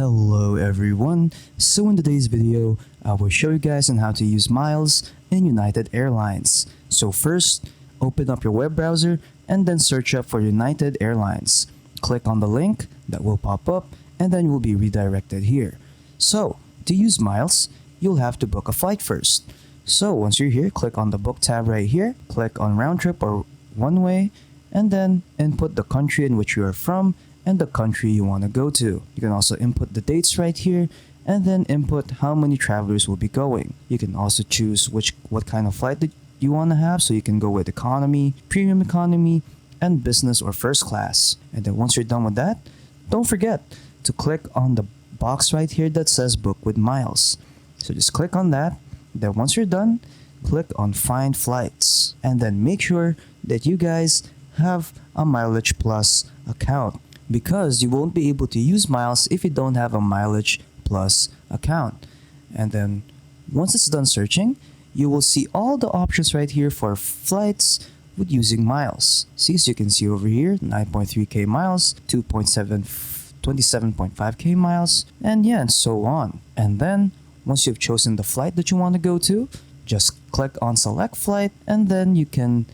Hello everyone, so in today's video, I will show you guys on how to use miles in United Airlines. So first, open up your web browser and then search up for United Airlines. Click on the link that will pop up and then you will be redirected here. So, to use miles, you'll have to book a flight first. So once you're here, click on the book tab right here, click on round trip or one way, and then input the country in which you are from and the country you want to go to. You can also input the dates right here and then input how many travelers will be going. You can also choose what kind of flight that you want to have, so you can go with economy, premium economy, and business or first class. And then once you're done with that, don't forget to click on the box right here that says book with miles. So just click on that. Then once you're done, click on find flights and then make sure that you guys have a Mileage Plus account, because you won't be able to use miles if you don't have a Mileage Plus account. And then once it's done searching, you will see all the options right here for flights with using miles. See, so you can see over here 9.3k miles, 27.5k miles, and yeah, and so on. And then once you've chosen the flight that you want to go to, just click on select flight and then you can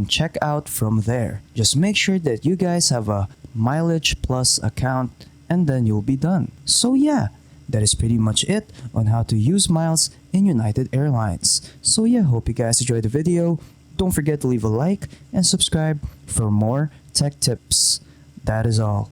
check out from there. Just make sure that you guys have a Mileage Plus account and then you'll be done. So yeah, that is pretty much it on how to use miles in United Airlines. So yeah, hope you guys enjoyed the video. Don't forget to leave a like and subscribe for more tech tips. That is all.